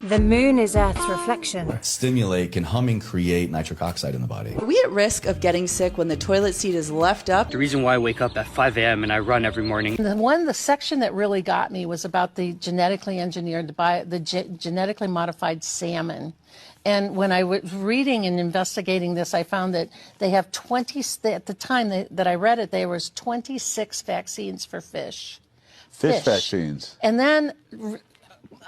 The moon is Earth's reflection. Stimulate can humming create nitric oxide in the body. Are we at risk of getting sick when the toilet seat is left up? The reason why I wake up at 5 a.m. and I run every morning. The section that really got me was about the genetically engineered, genetically modified salmon. And when I was reading and investigating this, I found that they have at the time that I read it, there was 26 vaccines for fish. Fish vaccines. And then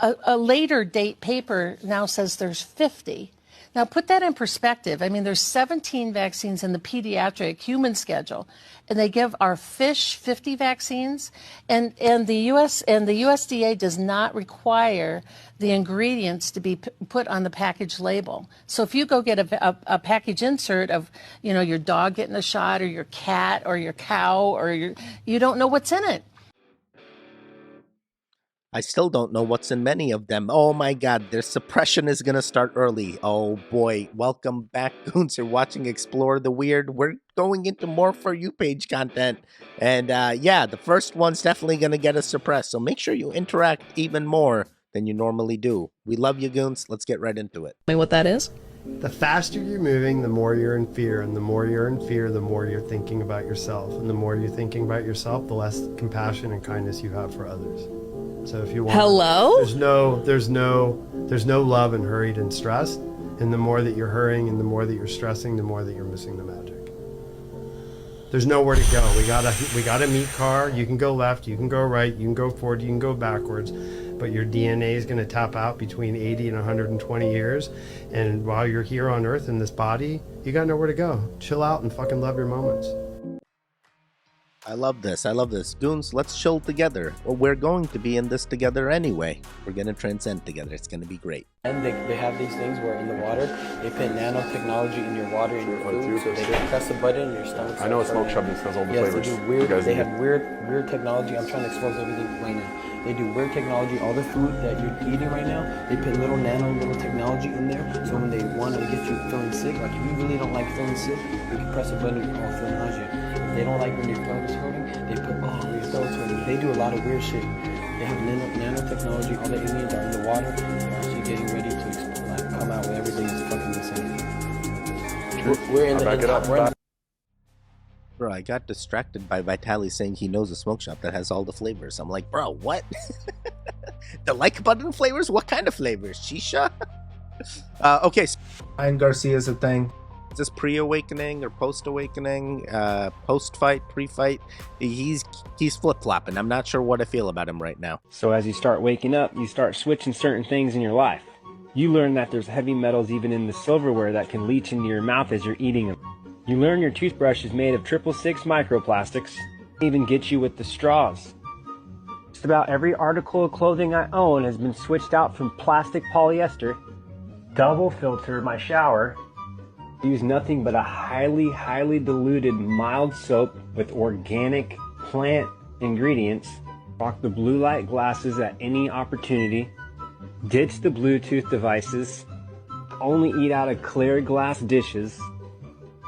a later date paper now says there's 50. Now put that in perspective. I mean, there's 17 vaccines in the pediatric human schedule, and they give our fish 50 vaccines, and the USDA does not require the ingredients to be put on the package label. So if you go get a package insert of, your dog getting a shot, or your cat, or your cow, or you don't know what's in it. I still don't know what's in many of them. Oh my god, their suppression is gonna start early. Oh boy, welcome back, goons. You're watching Explore the Weird. We're going into more For You page content. And yeah, the first one's definitely gonna get us suppressed. So make sure you interact even more than you normally do. We love you, goons. Let's get right into it. Tell me what that is? The faster you're moving, the more you're in fear. And the more you're in fear, the more you're thinking about yourself. And the more you're thinking about yourself, the less compassion and kindness you have for others. So if you want, there's no love in hurried and stressed, and the more that you're hurrying and the more that you're stressing, the more that you're missing the magic. There's nowhere to go. We got a meat car. You can go left, you can go right, you can go forward, you can go backwards, but your DNA is going to tap out between 80 and 120 years. And while you're here on Earth in this body, you got nowhere to go. Chill out and fucking love your moments. I love this. I love this. Goons, let's chill together. Well, we're going to be in this together anyway. We're going to transcend together. It's going to be great. And they have these things where in the water, they put nanotechnology in your water, in your food, so they can press a button and your stomach. I know a smoke shop that sells all the flavors. They have weird technology. I'm trying to expose everything right now. They do weird technology. All the food that you're eating right now, they put little technology in there. So when they want to get you feeling sick, like if you really don't like feeling sick, you can press a button or feel nausea. If they don't like when your throat is hurting, they put, your throat's hurting. They do a lot of weird shit. They have nanotechnology. All the aliens are in the water. They're actually getting ready to come out with everything is fucking insane. We're in the top run. Bro, I got distracted by Vitaly saying he knows a smoke shop that has all the flavors. I'm like, bro, what? The like button flavors? What kind of flavors? Shisha? Okay. Ryan Garcia's a thing. Is this pre-awakening or post-awakening? Post-fight, pre-fight? He's flip-flopping. I'm not sure what I feel about him right now. So as you start waking up, you start switching certain things in your life. You learn that there's heavy metals even in the silverware that can leach into your mouth as you're eating them. You learn your toothbrush is made of 666 microplastics. Even get you with the straws. Just about every article of clothing I own has been switched out from plastic polyester. Double filter my shower. Use nothing but a highly diluted mild soap with organic plant ingredients. Rock the blue light glasses at any opportunity. Ditch the Bluetooth devices. Only eat out of clear glass dishes.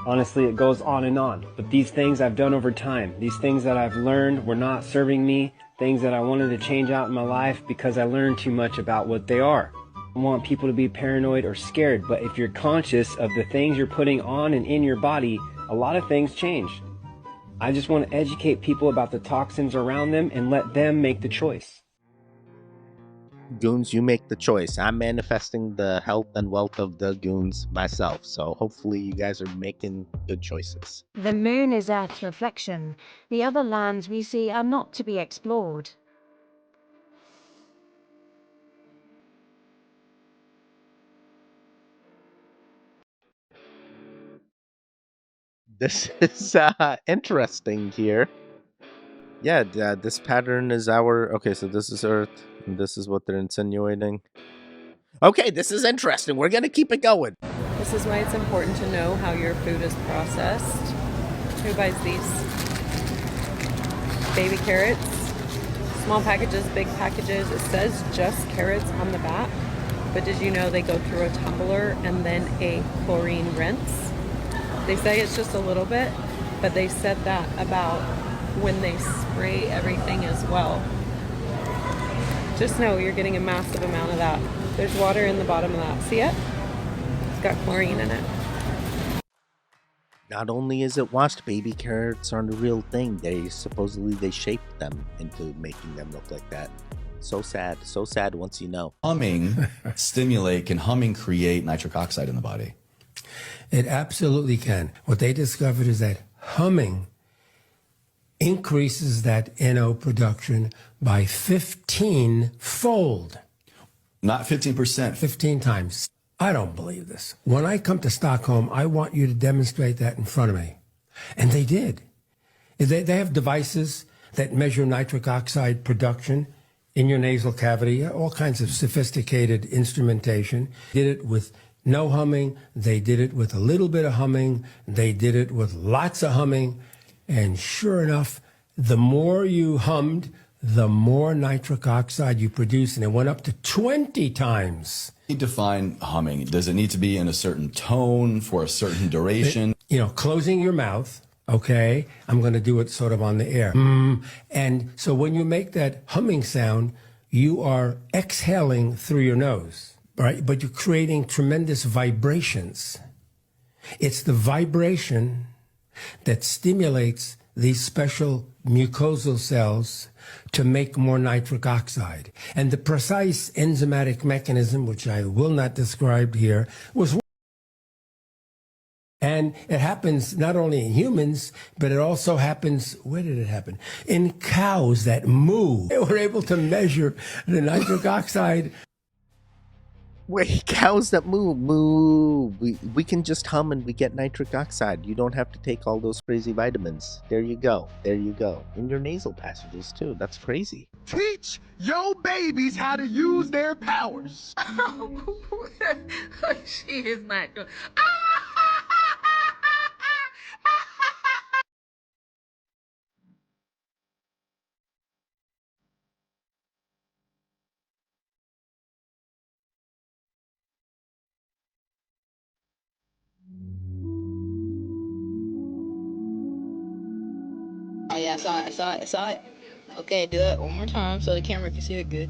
Honestly, it goes on and on. But these things I've done over time, these things that I've learned were not serving me, things that I wanted to change out in my life because I learned too much about what they are. I want people to be paranoid or scared, but if you're conscious of the things you're putting on and in your body, a lot of things change. I just want to educate people about the toxins around them and let them make the choice. Goons, you make the choice. I'm manifesting the health and wealth of the goons myself, so hopefully you guys are making good choices. The moon is Earth's reflection. The other lands we see are not to be explored. This is interesting here. Yeah, this pattern is our... Okay, so this is Earth, and this is what they're insinuating. Okay, this is interesting. We're going to keep it going. This is why it's important to know how your food is processed. Who buys these? Baby carrots. Small packages, big packages. It says just carrots on the back. But did you know they go through a tumbler and then a chlorine rinse? They say it's just a little bit, but they said that about when they spray everything as well. Just know you're getting a massive amount of that. There's water in the bottom of that. See it? It's got chlorine in it. Not only is it washed, baby carrots aren't a real thing. They shaped them into making them look like that. So sad once you know. Humming can humming create nitric oxide in the body? It absolutely can. What they discovered is that humming increases that NO production by 15-fold. Not 15%. 15 times. I don't believe this. When I come to Stockholm, I want you to demonstrate that in front of me. And they did. They have devices that measure nitric oxide production in your nasal cavity, all kinds of sophisticated instrumentation. Did it with no humming. They did it with a little bit of humming. They did it with lots of humming. And sure enough, the more you hummed, the more nitric oxide you produce. And it went up to 20 times. Define humming. Does it need to be in a certain tone for a certain duration? Closing your mouth. Okay, I'm going to do it sort of on the air. And so when you make that humming sound, you are exhaling through your nose, right? But you're creating tremendous vibrations. It's the vibration that stimulates these special mucosal cells to make more nitric oxide. And the precise enzymatic mechanism, which I will not describe here, was. And it happens not only in humans, but it also happens, where did it happen? In cows that moo. They were able to measure the nitric oxide. Wait, cows that moo. We can just hum and we get nitric oxide. You don't have to take all those crazy vitamins. There you go. In your nasal passages too. That's crazy. Teach your babies how to use their powers. She is not doing. Oh yeah, I saw it. Okay, do it one more time so the camera can see it good.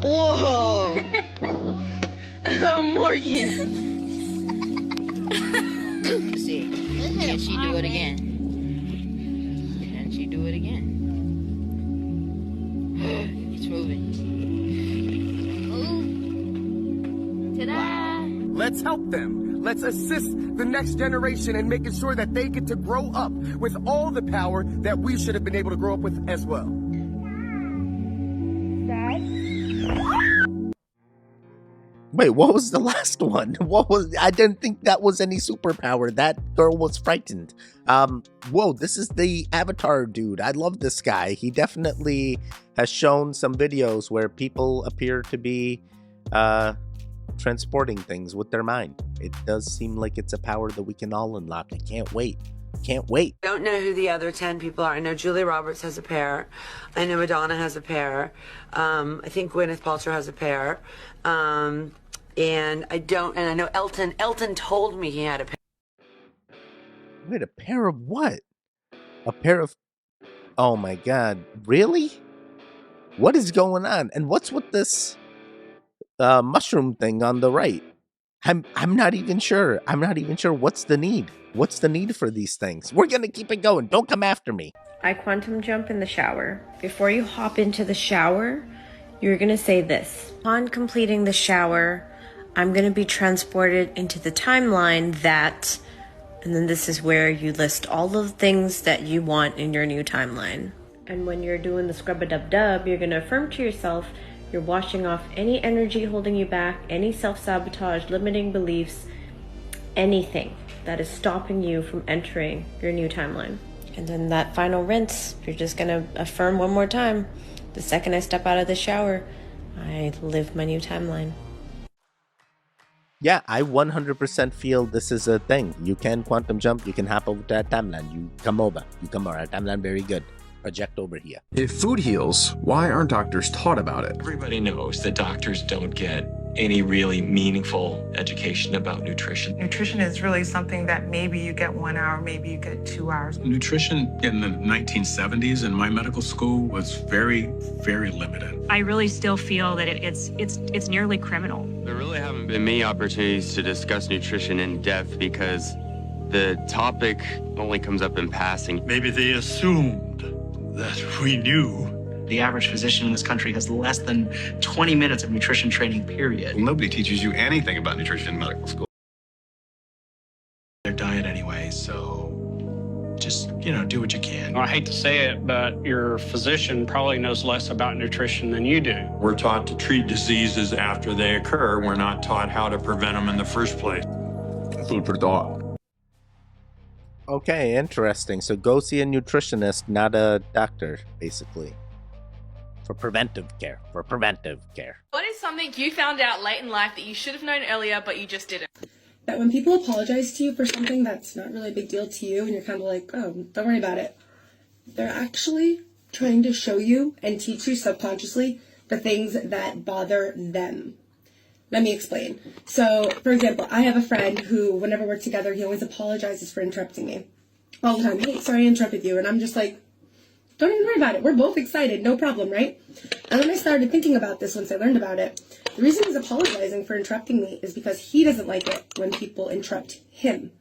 Whoa! Morgan! Let's see. Can she do it again? It's moving. Ta-da! Let's help them. Let's assist the next generation in making sure that they get to grow up with all the power that we should have been able to grow up with as well. Wait, what was the last one? I didn't think that was any superpower. That girl was frightened. Whoa, this is the Avatar dude. I love this guy. He definitely has shown some videos where people appear to be transporting things with their mind. It does seem like it's a power that we can all unlock. I can't wait. I don't know who the other 10 people are. I know Julia Roberts has a pair. I know Madonna has a pair. I think Gwyneth Paltrow has a pair. And I know Elton. Elton told me he had a pair. Wait, a pair of what? A pair of... Oh my god. Really? What is going on? And what's with this mushroom thing on the right? I'm not even sure. What's the need? What's the need for these things? We're gonna keep it going. Don't come after me. I quantum jump in the shower. Before you hop into the shower, you're gonna say this. Upon completing the shower, I'm gonna be transported into the timeline that, and then this is where you list all of the things that you want in your new timeline. And when you're doing the scrub-a-dub-dub, you're gonna affirm to yourself you're washing off any energy holding you back, any self-sabotage, limiting beliefs, anything that is stopping you from entering your new timeline. And then that final rinse, you're just gonna affirm one more time. The second I step out of the shower, I live my new timeline. Yeah, I 100% feel this is a thing. You can quantum jump, you can hop over to that timeline. You come over, our timeline very good. Project over here. If food heals, why aren't doctors taught about it? Everybody knows that doctors don't get any really meaningful education about nutrition. Nutrition is really something that maybe you get 1 hour, maybe you get 2 hours. Nutrition in the 1970s in my medical school was very, very limited. I really still feel that it's nearly criminal. There really haven't been many opportunities to discuss nutrition in depth because the topic only comes up in passing. Maybe they assumed that we knew. The average physician in this country has less than 20 minutes of nutrition training, period. Well, nobody teaches you anything about nutrition in medical school. Their diet anyway, so just, do what you can. I hate to say it, but your physician probably knows less about nutrition than you do. We're taught to treat diseases after they occur. We're not taught how to prevent them in the first place. Food for thought. Okay, interesting. So go see a nutritionist, not a doctor, basically. For preventive care. What is something you found out late in life that you should have known earlier, but you just didn't? That when people apologize to you for something that's not really a big deal to you, and you're kind of like, oh, don't worry about it, they're actually trying to show you and teach you subconsciously the things that bother them. Let me explain. So, for example, I have a friend who, whenever we're together, he always apologizes for interrupting me. All the time. Hey, sorry I interrupted you. And I'm just like, don't even worry about it. We're both excited. No problem, right? And then I started thinking about this once I learned about it. The reason he's apologizing for interrupting me is because he doesn't like it when people interrupt him.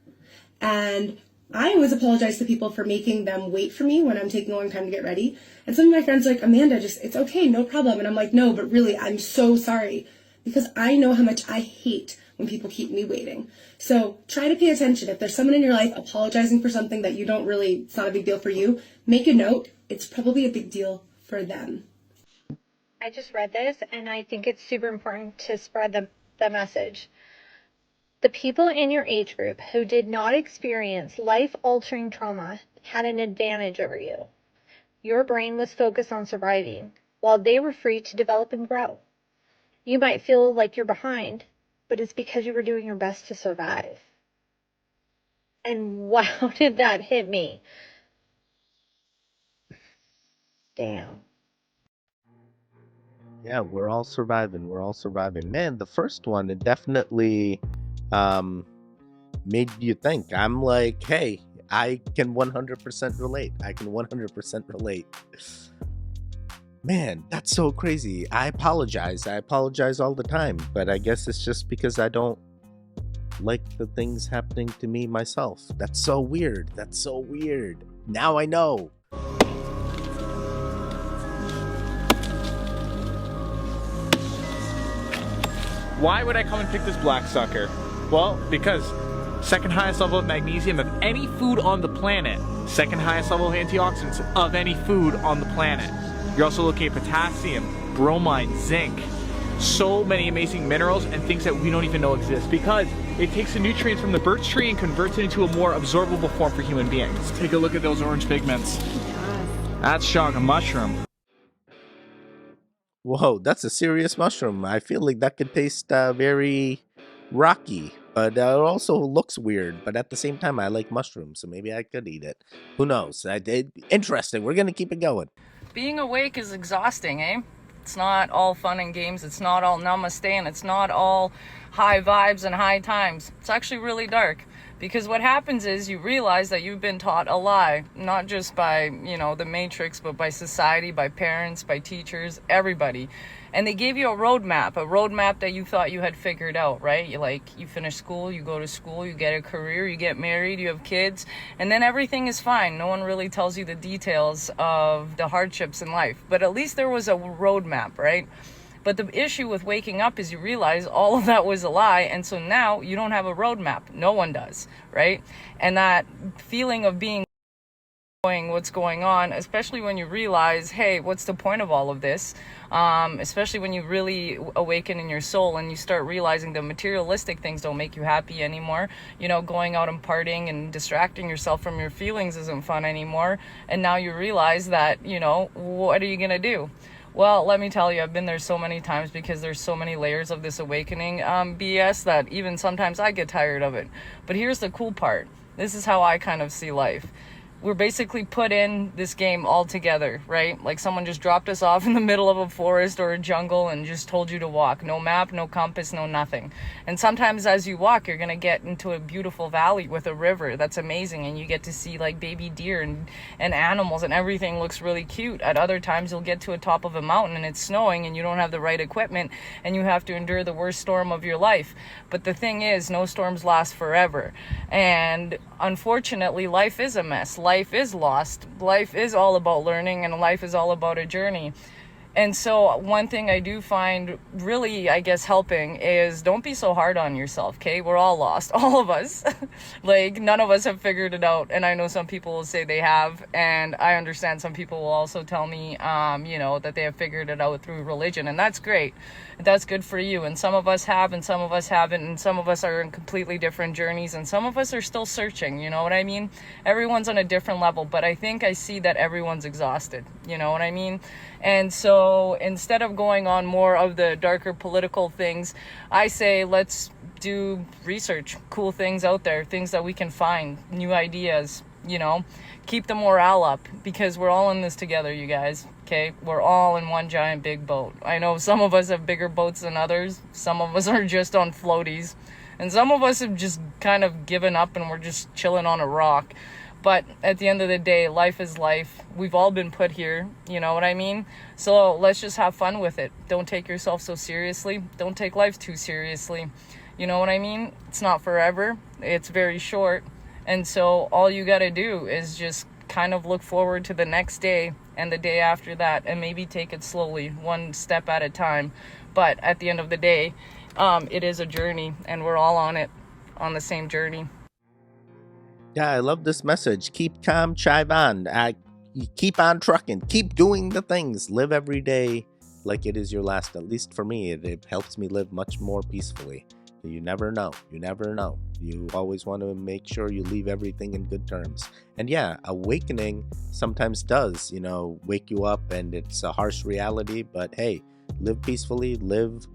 And I always apologize to people for making them wait for me when I'm taking a long time to get ready. And some of my friends are like, Amanda, it's okay, no problem. And I'm like, no, but really, I'm so sorry. Because I know how much I hate when people keep me waiting. So try to pay attention. If there's someone in your life apologizing for something that you don't really, it's not a big deal for you, make a note. It's probably a big deal for them. I just read this and I think it's super important to spread the message. The people in your age group who did not experience life-altering trauma had an advantage over you. Your brain was focused on surviving, while they were free to develop and grow. You might feel like you're behind, but it's because you were doing your best to survive. And wow, did that hit me. Damn. Yeah, we're all surviving. Man, the first one, it definitely made you think. I'm like, hey, I can 100% relate. Man, that's so crazy. I apologize all the time, but I guess it's just because I don't like the things happening to me myself. That's so weird. Now I know. Why would I come and pick this black sucker? Well, because second highest level of magnesium of any food on the planet. Second highest level of antioxidants of any food on the planet. You're also looking at potassium, bromine, zinc. So many amazing minerals and things that we don't even know exist because it takes the nutrients from the birch tree and converts it into a more absorbable form for human beings. Take a look at those orange pigments. That's shaga mushroom. Whoa, that's a serious mushroom. I feel like that could taste very rocky, but it also looks weird. But at the same time, I like mushrooms, so maybe I could eat it. Who knows? Interesting. We're going to keep it going. Being awake is exhausting, eh? It's not all fun and games. It's not all namaste, and it's not all high vibes and high times. It's actually really dark. Because what happens is you realize that you've been taught a lie, not just by, the Matrix, but by society, by parents, by teachers, everybody. And they gave you a roadmap that you thought you had figured out, right? You finish school, you go to school, you get a career, you get married, you have kids, and then everything is fine. No one really tells you the details of the hardships in life. But at least there was a roadmap, right? But the issue with waking up is you realize all of that was a lie, and so now you don't have a roadmap. No one does, right? And that feeling of being what's going on, especially when you realize, hey, what's the point of all of this? Especially when you really awaken in your soul and you start realizing the materialistic things don't make you happy anymore. Going out and partying and distracting yourself from your feelings isn't fun anymore. And now you realize that, what are you gonna do? Well, let me tell you, I've been there so many times because there's so many layers of this awakening BS that even sometimes I get tired of it. But here's the cool part. This is how I kind of see life. we're basically put in this game all together, right? Like someone just dropped us off in the middle of a forest or a jungle and just told you to walk. No map, no compass, no nothing. And sometimes as you walk, you're going to get into a beautiful valley with a river that's amazing, and you get to see like baby deer and animals, and everything looks really cute. At other times, you'll get to a top of a mountain and it's snowing and you don't have the right equipment and you have to endure the worst storm of your life. But the thing is, no storms last forever. And unfortunately, life is a mess. Life is lost. Life is all about learning, and life is all about a journey. And so one thing I do find really, I guess, helping is don't be so hard on yourself, okay? We're all lost, all of us. Like, none of us have figured it out. And I know some people will say they have, and I understand some people will also tell me, you know, that they have figured it out through religion, and that's great. That's good for you. And some of us have, and some of us haven't, and some of us are in completely different journeys, and some of us are still searching, you know what I mean? Everyone's on a different level, but I think I see that everyone's exhausted, you know what I mean? And so instead of going on more of the darker political things, I say let's do research, cool things out there, things that we can find, new ideas, you know, keep the morale up, because we're all in this together, you guys, okay? We're all in one giant big boat. I know some of us have bigger boats than others. Some of us are just on floaties, and some of us have just kind of given up and we're just chilling on a rock. But at the end of the day, life is life. We've all been put here, you know what I mean? So let's just have fun with it. Don't take yourself so seriously. Don't take life too seriously. You know what I mean? It's not forever. It's very short. And so all you got to do is just kind of look forward to the next day and the day after that, and maybe take it slowly, one step at a time. But at the end of the day, it is a journey, and we're all on it, on the same journey. Yeah, I love this message. Keep calm, chive on. Keep on trucking. Keep doing the things. Live every day like it is your last. At least for me, it helps me live much more peacefully. You never know. You never know. You always want to make sure you leave everything in good terms. And yeah, awakening sometimes does, you know, wake you up, and it's a harsh reality. But hey, live peacefully, live.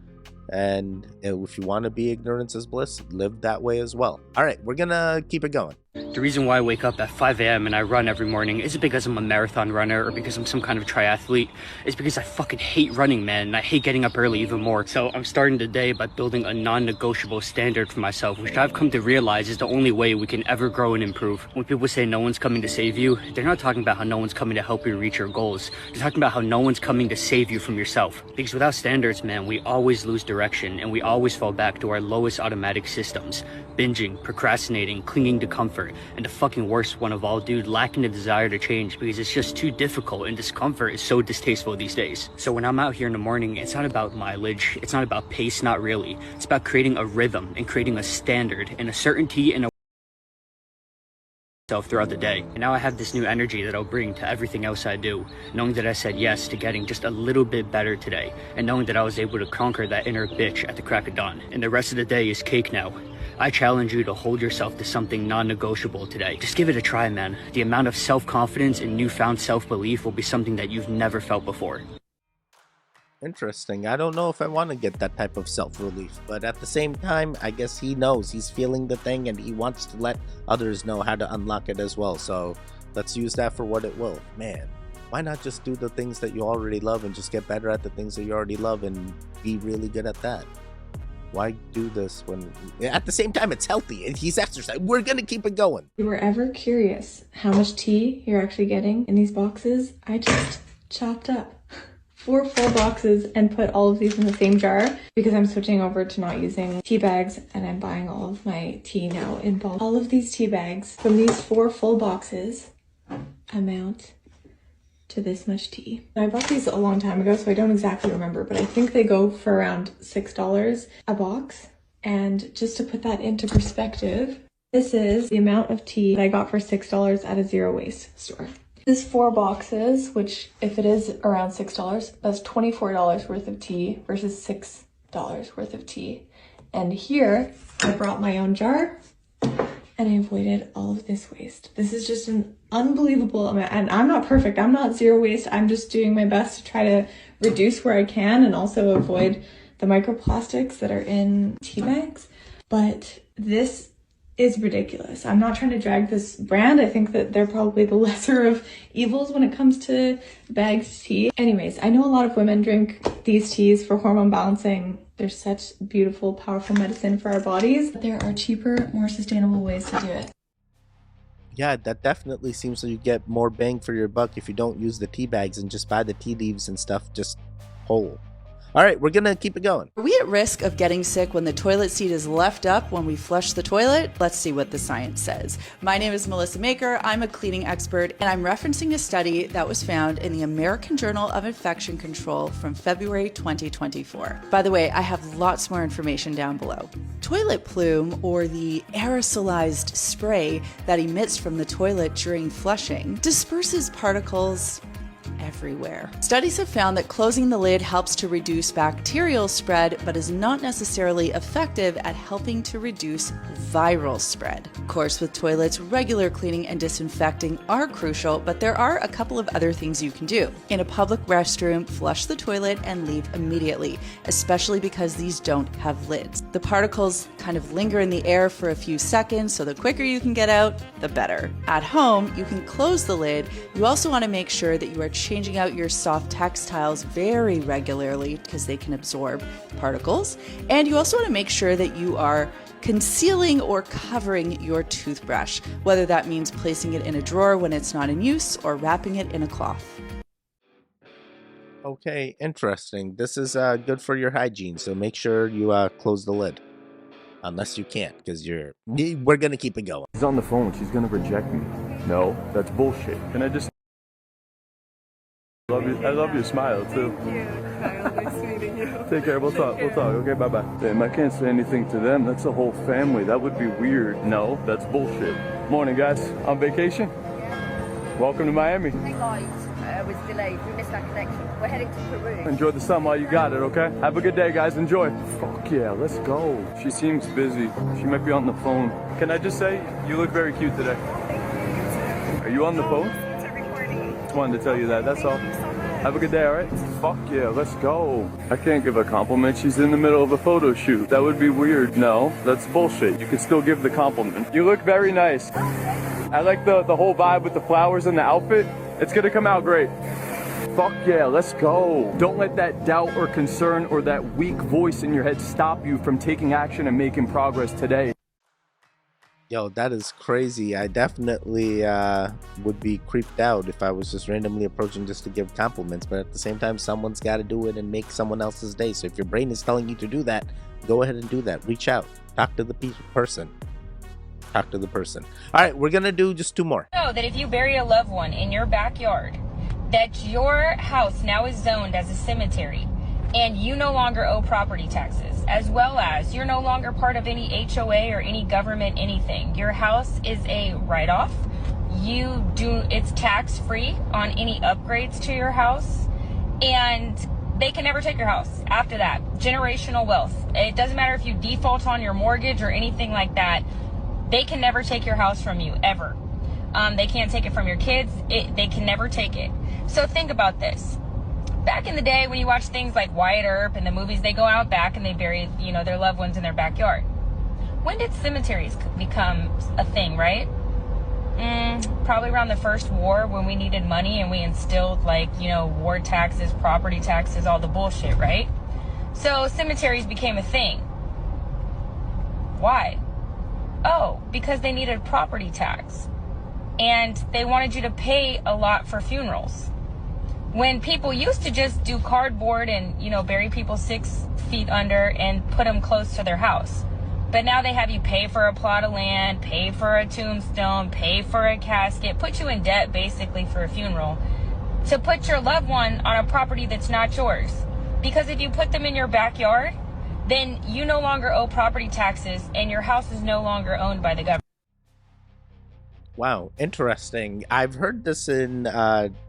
And if you want to be ignorance is bliss, live that way as well. All right, we're going to keep it going. The reason why I wake up at 5 a.m. and I run every morning isn't because I'm a marathon runner or because I'm some kind of triathlete. It's because I fucking hate running, man, and I hate getting up early even more. So I'm starting the day by building a non-negotiable standard for myself, which I've come to realize is the only way we can ever grow and improve. When people say no one's coming to save you, they're not talking about how no one's coming to help you reach your goals. They're talking about how no one's coming to save you from yourself. Because without standards, man, we always lose direction, and we always fall back to our lowest automatic systems. Binging, procrastinating, clinging to comfort, and the fucking worst one of all, dude, lacking the desire to change because it's just too difficult, and discomfort is so distasteful these days. So when I'm out here in the morning, it's not about mileage, it's not about pace, not really. It's about creating a rhythm and creating a standard and a certainty and a throughout the day. And now I have this new energy that I'll bring to everything else I do, knowing that I said yes to getting just a little bit better today, and knowing that I was able to conquer that inner bitch at the crack of dawn. And the rest of the day is cake now. I challenge you to hold yourself to something non-negotiable today. Just give it a try, man. The amount of self-confidence and newfound self-belief will be something that you've never felt before. Interesting. I don't know if I want to get that type of self-relief, but at the same time, I guess he knows. He's feeling the thing, and he wants to let others know how to unlock it as well. So let's use that for what it will. Man, why not just do the things that you already love and just get better at the things that you already love and be really good at that? Why do this when at the same time it's healthy and he's exercising? We're gonna keep it going. If you were ever curious how much tea you're actually getting in these boxes, I just chopped up 4 full boxes and put all of these in the same jar because I'm switching over to not using tea bags, and I'm buying all of my tea now in bulk. All of these tea bags from these 4 full boxes amount to this much tea. I bought these a long time ago, so I don't exactly remember, but I think they go for around $6 a box. And just to put that into perspective, this is the amount of tea that I got for $6 at a zero waste store. This 4 boxes, which if it is around $6, that's $24 worth of tea versus $6 worth of tea. And here, I brought my own jar and I avoided all of this waste. This is just an unbelievable amount. And I'm not perfect. I'm not zero waste. I'm just doing my best to try to reduce where I can and also avoid the microplastics that are in tea bags. But this is ridiculous. I'm not trying to drag this brand. I think that they're probably the lesser of evils when it comes to bagged tea. Anyways, I know a lot of women drink these teas for hormone balancing. They're such beautiful, powerful medicine for our bodies. There are cheaper, more sustainable ways to do it. Yeah, that definitely seems like you get more bang for your buck if you don't use the tea bags and just buy the tea leaves and stuff just whole. All right, we're gonna keep it going. Are we at risk of getting sick when the toilet seat is left up when we flush the toilet? Let's see what the science says. My name is Melissa Maker. I'm a cleaning expert, and I'm referencing a study that was found in the American Journal of Infection Control from February 2024. By the way, I have lots more information down below. Toilet plume, or the aerosolized spray that emits from the toilet during flushing, disperses particles everywhere. Studies have found that closing the lid helps to reduce bacterial spread, but is not necessarily effective at helping to reduce viral spread. Of course, with toilets, regular cleaning and disinfecting are crucial, but there are a couple of other things you can do. In a public restroom, flush the toilet and leave immediately, especially because these don't have lids. The particles kind of linger in the air for a few seconds, so the quicker you can get out, the better. At home, you can close the lid. You also want to make sure that you are changing out your soft textiles very regularly because they can absorb particles. And you also want to make sure that you are concealing or covering your toothbrush, whether that means placing it in a drawer when it's not in use or wrapping it in a cloth. Okay, interesting. This is good for your hygiene, so make sure you close the lid. Unless you can't, because we're gonna keep it going. She's on the phone. She's gonna reject me. No, that's bullshit. Can I just... I love your smile too. Thank you. Nice meeting you. Take care. We'll talk. Okay, bye-bye. Damn, I can't say anything to them. That's a whole family. That would be weird. No, that's bullshit. Morning, guys. On vacation? Yeah. Welcome to Miami. Hey guys, was delayed. We missed our connection. We're heading to Peru. Enjoy the sun while you got it, okay? Have a good day, guys. Enjoy. Fuck yeah, let's go. She seems busy. She might be on the phone. Can I just say, you look very cute today. Thank you. Are you on the phone? It's a recording. Just wanted to tell you that. That's all. Have a good day, all right? Fuck yeah, let's go. I can't give a compliment. She's in the middle of a photo shoot. That would be weird. No, that's bullshit. You can still give the compliment. You look very nice. I like the whole vibe with the flowers and the outfit. It's gonna come out great. Fuck yeah, let's go. Don't let that doubt or concern or that weak voice in your head stop you from taking action and making progress today. Yo, that is crazy. I definitely would be creeped out if I was just randomly approaching just to give compliments, but at the same time, someone's got to do it and make someone else's day. So if your brain is telling you to do that, go ahead and do that. Reach out. Talk to the person. Talk to the person. All right, we're going to do just two more. Know that if you bury a loved one in your backyard, that your house now is zoned as a cemetery, and you no longer owe property taxes, as well as you're no longer part of any HOA or any government anything. Your house is a write-off. It's tax-free on any upgrades to your house, and they can never take your house after that. Generational wealth. It doesn't matter if you default on your mortgage or anything like that. They can never take your house from you, ever. They can't take it from your kids. They can never take it. So think about this. Back in the day when you watch things like Wyatt Earp and the movies, they go out back and they bury, their loved ones in their backyard. When did cemeteries become a thing, right? Probably around the first war when we needed money and we instilled war taxes, property taxes, all the bullshit, right? So cemeteries became a thing. Why? Oh, because they needed property tax. And they wanted you to pay a lot for funerals. When people used to just do cardboard and, bury people 6 feet under and put them close to their house. But now they have you pay for a plot of land, pay for a tombstone, pay for a casket, put you in debt basically for a funeral to put your loved one on a property that's not yours. Because if you put them in your backyard, then you no longer owe property taxes and your house is no longer owned by the government. Wow, interesting. I've heard this in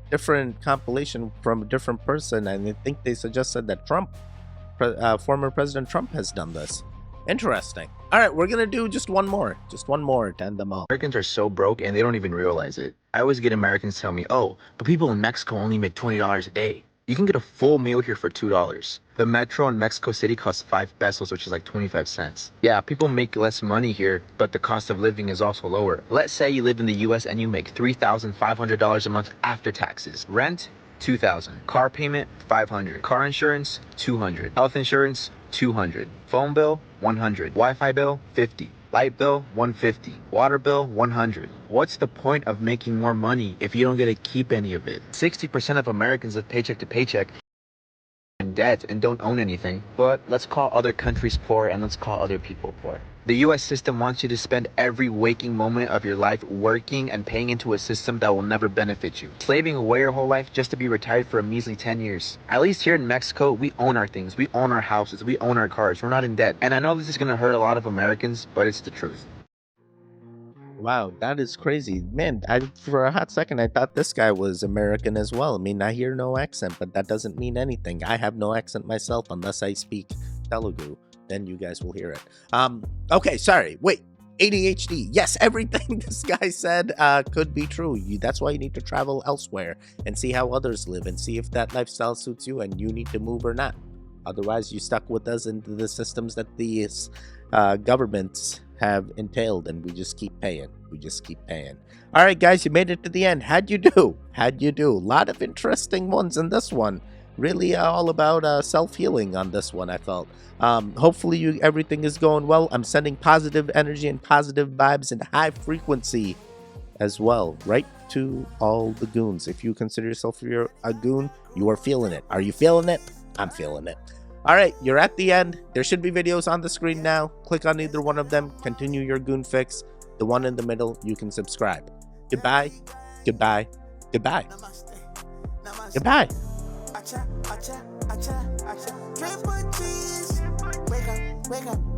different compilation from a different person, and I think they suggested that former President Trump has done this. Interesting. All right, we're gonna do just one more to end them all. Americans are so broke and they don't even realize it. I always get Americans tell me, oh, but people in Mexico only make $20 a day. You can get a full meal here for $2. The metro in Mexico City costs 5 pesos, which is like 25 cents. Yeah, people make less money here, but the cost of living is also lower. Let's say you live in the US and you make $3,500 a month after taxes. Rent, $2,000. Car payment, $500. Car insurance, $200. Health insurance, $200. Phone bill, $100. Wi-Fi bill, $50. Light bill, $150. Water bill, $100. What's the point of making more money if you don't get to keep any of it? 60% of Americans live paycheck to paycheck in debt and don't own anything. But let's call other countries poor and let's call other people poor. The US system wants you to spend every waking moment of your life working and paying into a system that will never benefit you. Slaving away your whole life just to be retired for a measly 10 years. At least here in Mexico, we own our things. We own our houses. We own our cars. We're not in debt. And I know this is going to hurt a lot of Americans, but it's the truth. Wow, that is crazy. Man, for a hot second, I thought this guy was American as well. I mean, I hear no accent, but that doesn't mean anything. I have no accent myself unless I speak Telugu. Then you guys will hear it. Okay, sorry. Wait, ADHD. Yes, everything this guy said could be true. That's why you need to travel elsewhere and see how others live and see if that lifestyle suits you and you need to move or not. Otherwise, you're stuck with us into the systems that these governments have entailed, and we just keep paying. All right, guys, you made it to the end. How'd you do? A lot of interesting ones in this one. Really all about self-healing on this one, I felt. Hopefully everything is going well. I'm sending positive energy and positive vibes and high frequency as well, right to all the goons. If you consider yourself a goon, you are feeling it. Are you feeling it? I'm feeling it. All right, you're at the end. There should be videos on the screen now. Click on either one of them. Continue your goon fix. The one in the middle, you can subscribe. Goodbye. Goodbye. Goodbye. Goodbye. Wake up, wake up.